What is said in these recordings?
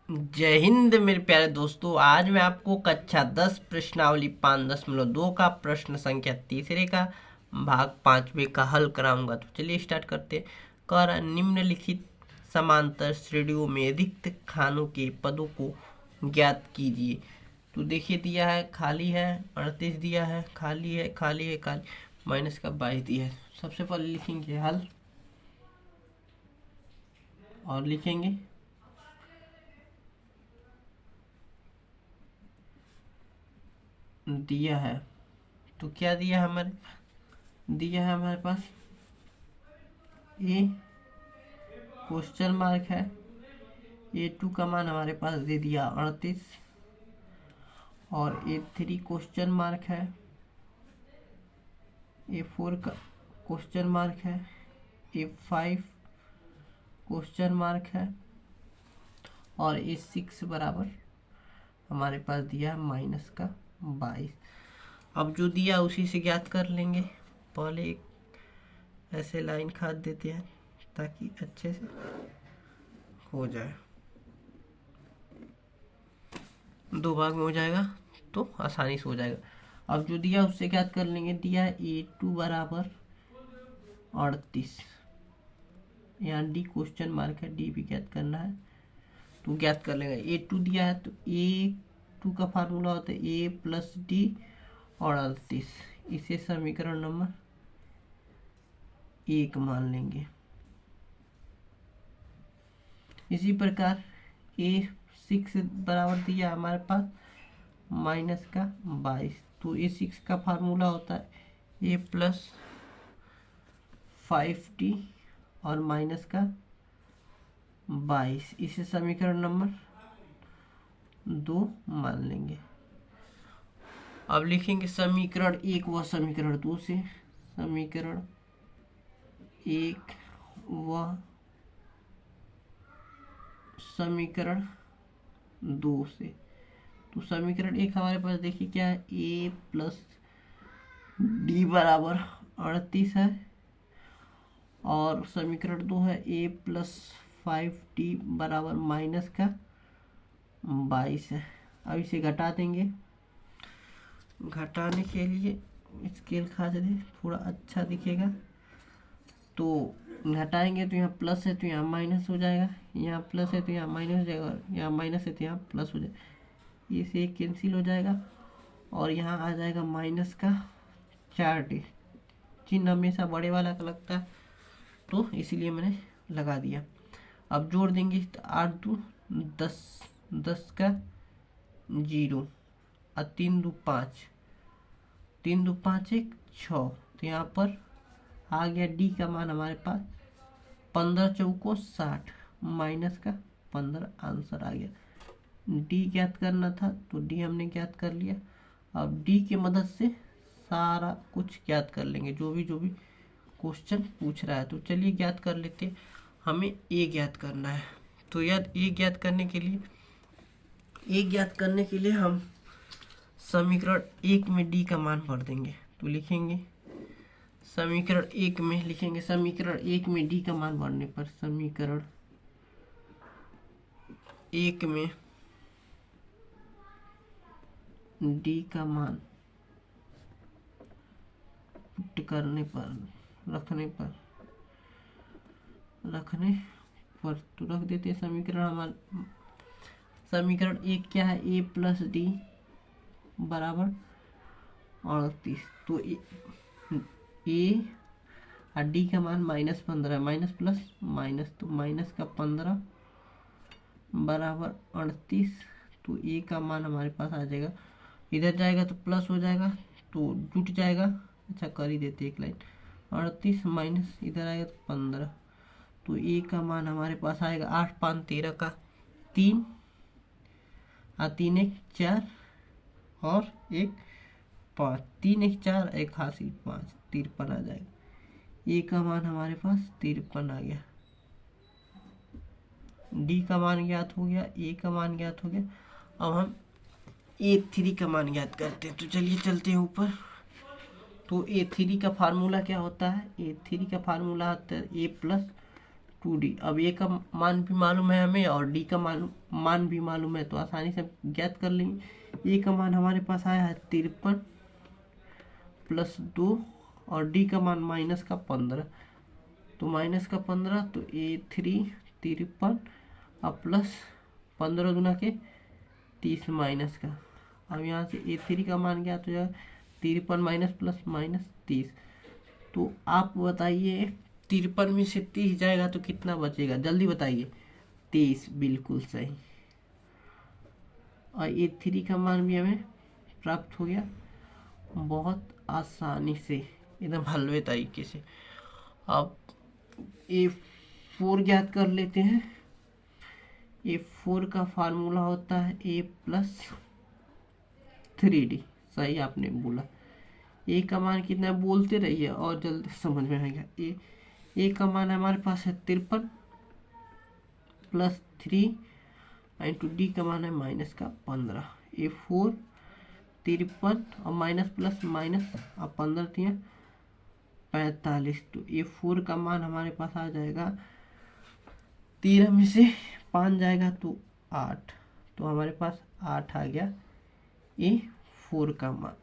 जय हिंद मेरे प्यारे दोस्तों। आज मैं आपको कक्षा 10 प्रश्नावली 5.2 का प्रश्न संख्या तीसरे का भाग 5वें का हल कराऊंगा। तो चलिए स्टार्ट करते हैं। कर निम्नलिखित समांतर श्रेणियों में रिक्त खानों के पदों को ज्ञात कीजिए। तो देखिए दिया है खाली है 38 दिया है, खाली है खाली है खाली, माइनस का 22 दिया है। सबसे पहले लिखेंगे हल और लिखेंगे दिया है। तो क्या दिया है दिया है हमारे पास ए क्वेश्चन मार्क है, A2 का मान हमारे पास दे दिया 38 और A3 क्वेश्चन मार्क है, A4 का क्वेश्चन मार्क है, A5 क्वेश्चन मार्क है और A6 बराबर हमारे पास दिया है माइनस का 22। अब जो दिया उसी से ज्ञात कर लेंगे। पहले एक ऐसे लाइन खाद देते हैं ताकि अच्छे से हो जाए, दो भाग में हो जाएगा तो आसानी से हो जाएगा। अब जो दिया उससे ज्ञात कर लेंगे। दिया है A2 बराबर 38, यहाँ डी क्वेश्चन मार्क है, डी भी ज्ञात करना है तो ज्ञात कर लेंगे। A2 दिया है तो A2 का फार्मूला होता है A प्लस डी और 38, इसे समीकरण नंबर 1 मान लेंगे। इसी प्रकार A6 बराबर दिया हमारे पास माइनस का 22, तो A6 का फार्मूला होता है A प्लस 5D और माइनस का 22, इसे समीकरण नंबर 2 मान लेंगे। अब लिखेंगे समीकरण 1 व समीकरण 2 से। समीकरण 1 व समीकरण 2 से। तो समीकरण 1 हमारे पास देखिए क्या है, A प्लस डी बराबर 38 है और समीकरण 2 है A प्लस 5D बराबर माइनस का 22 है। अब इसे घटा देंगे। घटाने के लिए स्केल खास दे, थोड़ा अच्छा दिखेगा। तो घटाएंगे तो यहाँ प्लस है तो यहाँ माइनस हो जाएगा, यहाँ प्लस है तो यहाँ माइनस हो जाएगा, यहाँ माइनस है तो यहाँ प्लस हो जाएगा। ये से कैंसिल हो जाएगा और यहाँ आ जाएगा माइनस का 4D। चिन्ह हमेशा बड़े वाला का लगता है तो इसीलिए मैंने लगा दिया। अब जोड़ देंगे तो 8 2 10, 10 का 0 और 3 2 5, 3 2 5 1 6। तो यहाँ पर आ गया डी का मान हमारे पास 15 चौको 60, माइनस का 15 आंसर आ गया। डी ज्ञात करना था तो डी हमने ज्ञात कर लिया। अब डी की मदद से सारा कुछ ज्ञात कर लेंगे, जो भी क्वेश्चन पूछ रहा है। तो चलिए ज्ञात कर लेते हैं। हमें ए ज्ञात करना है तो याद ए ज्ञात करने के लिए हम समीकरण 1 में डी का मान भर देंगे। तो लिखेंगे समीकरण 1 में लिखेंगे, समीकरण 1 में डी का मान भरने पर समीकरण 1 में डी का मान पुट करने पर रखने पर तो रख देते हैं समीकरण हमारा। समीकरण 1 क्या है, A प्लस डी बराबर 38। तो ए और डी का मान -15, माइनस प्लस माइनस, तो माइनस का 15 बराबर 38। तो ए का मान हमारे पास आ जाएगा, इधर जाएगा तो प्लस हो जाएगा तो जुट जाएगा। अच्छा कर ही देते एक लाइन, 38 माइनस इधर आएगा तो 15। तो ए का मान हमारे पास आएगा 8 5 13 का 3 और 3 1 4 और 1 5, 3 1 4 1 हासिल 5, 53 आ जाएगा। ए का मान हमारे पास 53 आ गया। डी का मान ज्ञात हो गया, ए का मान ज्ञात हो गया। अब हम A3 का मान ज्ञात करते हैं। तो चलिए चलते हैं ऊपर। तो A3 का फार्मूला क्या होता है, A3 का फार्मूला होता है A प्लस 2d। अब ए का मान भी मालूम है हमें और डी का मान भी मालूम है, तो आसानी से ज्ञात कर लेंगे। ए का मान हमारे पास आया है 53 प्लस 2 और डी का मान माइनस का 15, तो माइनस का 15 तो A3 53 और प्लस 15 दूना के 30 माइनस का। अब यहाँ से A3 का मान क्या हो जाएगा 53 माइनस प्लस माइनस 30। तो आप बताइए 53 में से 30 जाएगा तो कितना बचेगा, जल्दी बताइए। 23, बिल्कुल सही। और A3 का मान भी हमें प्राप्त हो गया बहुत आसानी से, एकदम हलवे तरीके से। अब A4 ज्ञात कर लेते हैं। A4 का फार्मूला होता है A प्लस 3D। सही आपने बोला। ए का मान कितना है बोलते रहिए और जल्दी समझ में आएगा। ए का मान हमारे पास है 53 प्लस 3 इंटू डी का मान है माइनस का 15। A4 53 और माइनस प्लस माइनस और 15 दिया 45। तो A4 का मान हमारे पास आ जाएगा 13 में से 5 जाएगा तो 8, तो हमारे पास 8 आ गया A4 का मान।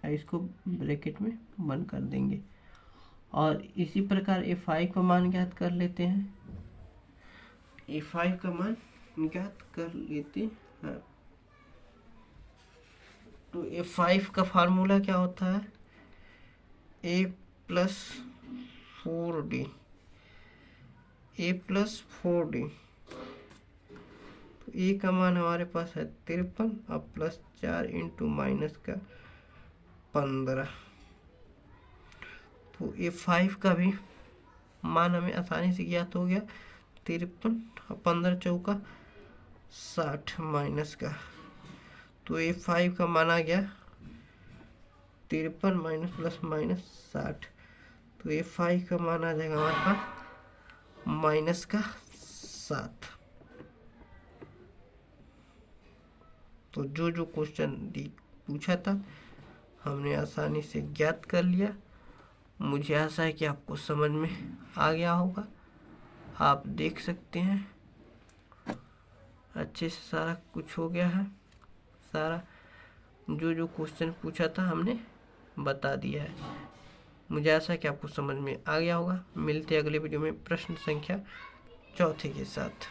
इसको ब्रैकेट में बंद कर देंगे। और इसी प्रकार A5 का मान ज्ञात कर लेते हैं। A5 का मान ज्ञात कर लेते हैं। तो A5 का फार्मूला क्या होता है A plus 4D। A plus 4D। तो A का मान हमारे पास है 53 और प्लस 4 इंटू माइनस का 15। तो A5 का भी मान हमें आसानी से ज्ञात हो गया 53 और 15 चौका 60 माइनस का। तो A5 का मान आ गया 53 माइनस प्लस माइनस 60। तो A5 का मान आ जाएगा हमारे पास माइनस का 7। तो जो क्वेश्चन पूछा था हमने आसानी से ज्ञात कर लिया। मुझे आशा है कि आपको समझ में आ गया होगा। आप देख सकते हैं अच्छे से सारा कुछ हो गया है। सारा जो क्वेश्चन पूछा था हमने बता दिया है। मुझे आशा है कि आपको समझ में आ गया होगा। मिलते हैं अगले वीडियो में प्रश्न संख्या 4 के साथ।